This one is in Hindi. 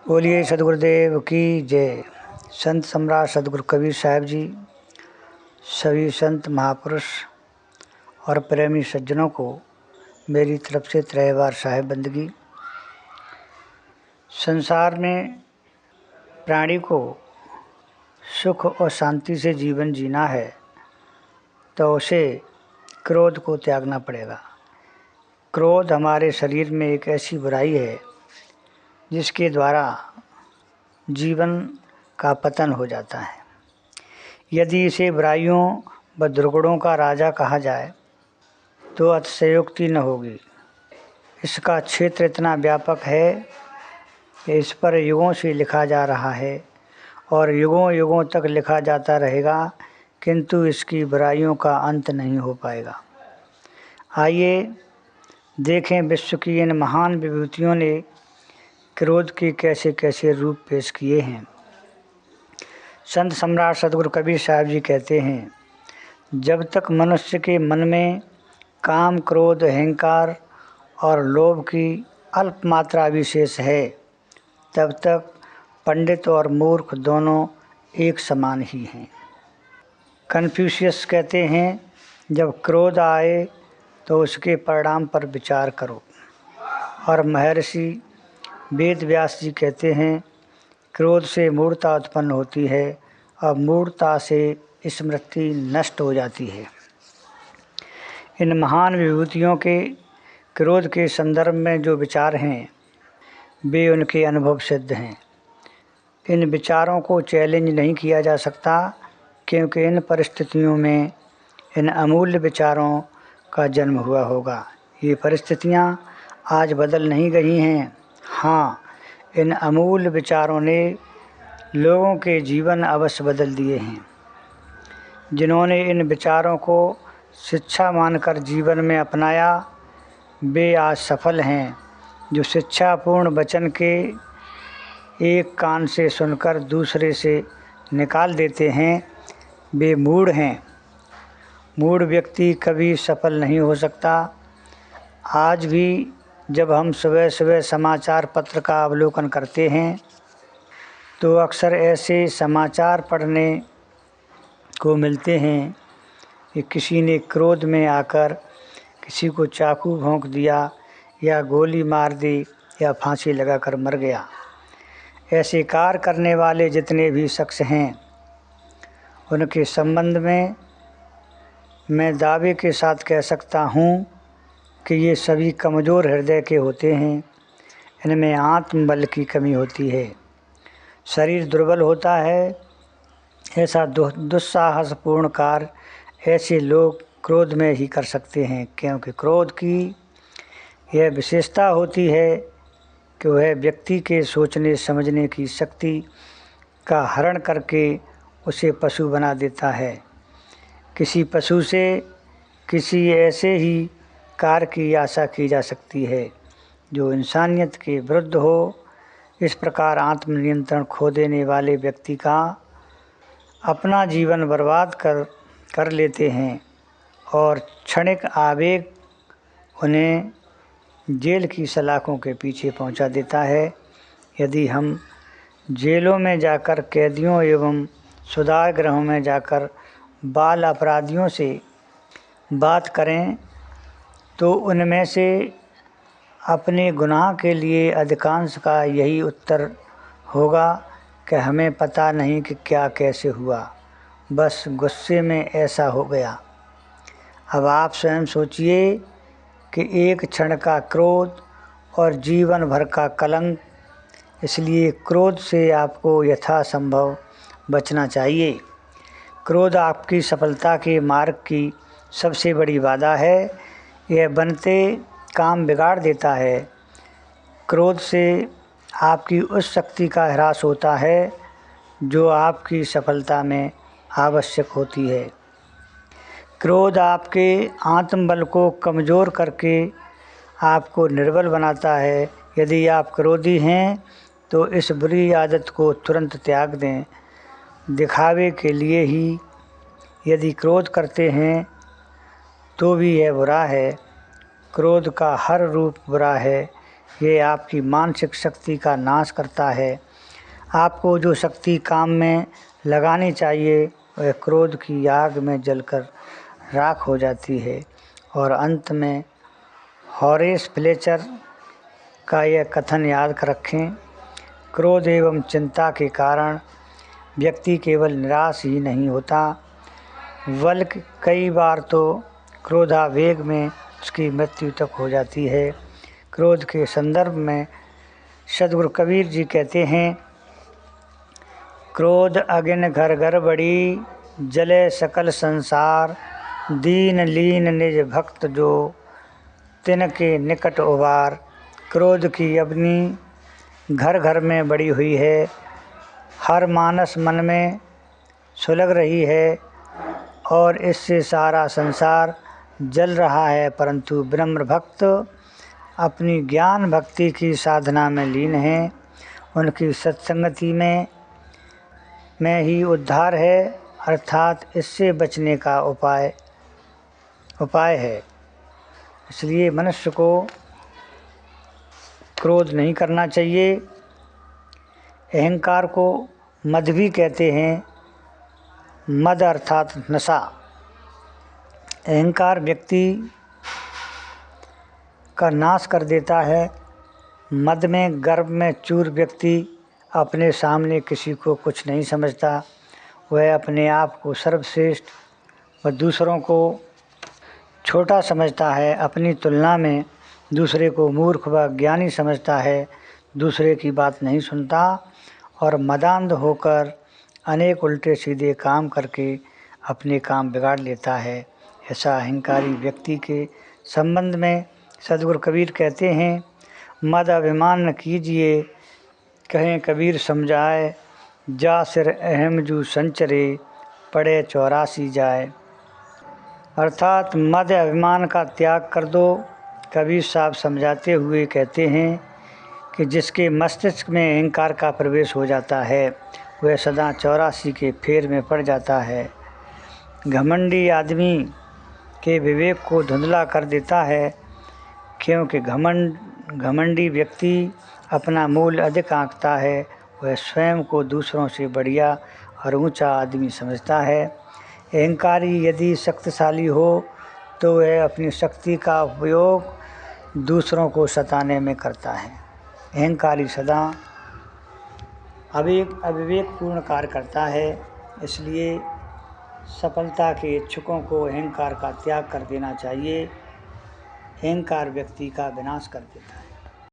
बोलिए सदगुरुदेव की जय। संत सम्राट सदगुरु कबीर साहब जी, सभी संत महापुरुष और प्रेमी सज्जनों को मेरी तरफ से 3 बार साहेब बंदगी। संसार में प्राणी को सुख और शांति से जीवन जीना है तो उसे क्रोध को त्यागना पड़ेगा। क्रोध हमारे शरीर में एक ऐसी बुराई है जिसके द्वारा जीवन का पतन हो जाता है। यदि इसे बुराइयों व दुर्गुणों का राजा कहा जाए तो अतिशयोक्ति न होगी। इसका क्षेत्र इतना व्यापक है कि इस पर युगों से लिखा जा रहा है और युगों युगों तक लिखा जाता रहेगा, किंतु इसकी बुराइयों का अंत नहीं हो पाएगा। आइए देखें विश्व की इन महान विभूतियों ने क्रोध के कैसे कैसे रूप पेश किए हैं। संत सम्राट सदगुरु कबीर साहब जी कहते हैं, जब तक मनुष्य के मन में काम, क्रोध, अहंकार और लोभ की अल्प मात्रा विशेष है, तब तक पंडित और मूर्ख दोनों एक समान ही हैं। कन्फ्यूशियस कहते हैं, जब क्रोध आए तो उसके परिणाम पर विचार करो। और महर्षि वेद व्यास जी कहते हैं, क्रोध से मूढ़ता उत्पन्न होती है और मूढ़ता से स्मृति नष्ट हो जाती है। इन महान विभूतियों के क्रोध के संदर्भ में जो विचार हैं वे उनके अनुभव सिद्ध हैं। इन विचारों को चैलेंज नहीं किया जा सकता, क्योंकि इन परिस्थितियों में इन अमूल्य विचारों का जन्म हुआ होगा। ये परिस्थितियाँ आज बदल नहीं गई हैं। हाँ, इन अमूल्य विचारों ने लोगों के जीवन अवश्य बदल दिए हैं। जिन्होंने इन विचारों को शिक्षा मानकर जीवन में अपनाया वे आज सफल हैं। जो शिक्षापूर्ण वचन के एक कान से सुनकर दूसरे से निकाल देते हैं वे मूढ़ हैं। मूढ़ व्यक्ति कभी सफल नहीं हो सकता। आज भी जब हम सुबह सुबह समाचार पत्र का अवलोकन करते हैं तो अक्सर ऐसे समाचार पढ़ने को मिलते हैं कि किसी ने क्रोध में आकर किसी को चाकू भोंक दिया या गोली मार दी या फांसी लगाकर मर गया। ऐसे कार्य करने वाले जितने भी शख्स हैं उनके संबंध में मैं दावे के साथ कह सकता हूँ कि ये सभी कमज़ोर हृदय के होते हैं। इनमें आत्मबल की कमी होती है, शरीर दुर्बल होता है। ऐसा दुस्साहसपूर्ण कार्य ऐसे लोग क्रोध में ही कर सकते हैं, क्योंकि क्रोध की यह विशेषता होती है कि वह व्यक्ति के सोचने समझने की शक्ति का हरण करके उसे पशु बना देता है। किसी पशु से किसी ऐसे ही कार्य की आशा की जा सकती है जो इंसानियत के विरुद्ध हो। इस प्रकार आत्मनियंत्रण खो देने वाले व्यक्ति का अपना जीवन बर्बाद कर लेते हैं और क्षणिक आवेग उन्हें जेल की सलाखों के पीछे पहुंचा देता है। यदि हम जेलों में जाकर कैदियों एवं सुधार गृहों में जाकर बाल अपराधियों से बात करें तो उनमें से अपने गुनाह के लिए अधिकांश का यही उत्तर होगा कि हमें पता नहीं कि क्या कैसे हुआ, बस गुस्से में ऐसा हो गया। अब आप स्वयं सोचिए कि एक क्षण का क्रोध और जीवन भर का कलंक। इसलिए क्रोध से आपको यथासंभव बचना चाहिए। क्रोध आपकी सफलता के मार्ग की सबसे बड़ी बाधा है। यह बनते काम बिगाड़ देता है। क्रोध से आपकी उस शक्ति का ह्रास होता है जो आपकी सफलता में आवश्यक होती है। क्रोध आपके आत्मबल को कमज़ोर करके आपको निर्बल बनाता है। यदि आप क्रोधी हैं तो इस बुरी आदत को तुरंत त्याग दें। दिखावे के लिए ही यदि क्रोध करते हैं तो भी यह बुरा है। क्रोध का हर रूप बुरा है। ये आपकी मानसिक शक्ति का नाश करता है। आपको जो शक्ति काम में लगानी चाहिए वह क्रोध की आग में जलकर राख हो जाती है। और अंत में हॉरेस फ्लेचर का यह कथन याद रखें, क्रोध एवं चिंता के कारण व्यक्ति केवल निराश ही नहीं होता बल्कि कई बार तो क्रोधावेग में उसकी मृत्यु तक हो जाती है। क्रोध के संदर्भ में सद्गुरु कबीर जी कहते हैं, क्रोध अगिन घर घर बड़ी, जले सकल संसार, दीन लीन निज भक्त जो, तिनके निकट उबार। क्रोध की अग्नि घर घर में बड़ी हुई है, हर मानस मन में सुलग रही है और इससे सारा संसार जल रहा है, परंतु ब्रह्म भक्त अपनी ज्ञान भक्ति की साधना में लीन हैं। उनकी सत्संगति में ही उद्धार है, अर्थात इससे बचने का उपाय है। इसलिए मनुष्य को क्रोध नहीं करना चाहिए। अहंकार को मद भी कहते हैं, मद अर्थात नशा। अहंकार व्यक्ति का नाश कर देता है। मद में गर्भ में चूर व्यक्ति अपने सामने किसी को कुछ नहीं समझता, वह अपने आप को सर्वश्रेष्ठ व दूसरों को छोटा समझता है। अपनी तुलना में दूसरे को मूर्ख व ज्ञानी समझता है, दूसरे की बात नहीं सुनता और मदान्ध होकर अनेक उल्टे सीधे काम करके अपने काम बिगाड़ लेता है। ऐसा अहंकारी व्यक्ति के संबंध में सद्गुरु कबीर कहते हैं, मद अभिमान न कीजिए, कहें कबीर समझाए, जा सिर अहम जू संचरे, पड़े 84 जाए। अर्थात मद अभिमान का त्याग कर दो। कबीर साहब समझाते हुए कहते हैं कि जिसके मस्तिष्क में अहंकार का प्रवेश हो जाता है वह सदा 84 के फेर में पड़ जाता है। घमंडी आदमी के विवेक को धुंधला कर देता है, क्योंकि घमंडी व्यक्ति अपना मूल्य अधिक आंकता है। वह स्वयं को दूसरों से बढ़िया और ऊंचा आदमी समझता है। अहंकारी यदि शक्तिशाली हो तो वह अपनी शक्ति का उपयोग दूसरों को सताने में करता है। अहंकारी सदा अविवेकपूर्ण कार्य करता है। इसलिए सफलता के इच्छुकों को अहंकार का त्याग कर देना चाहिए। अहंकार व्यक्ति का विनाश कर देता है।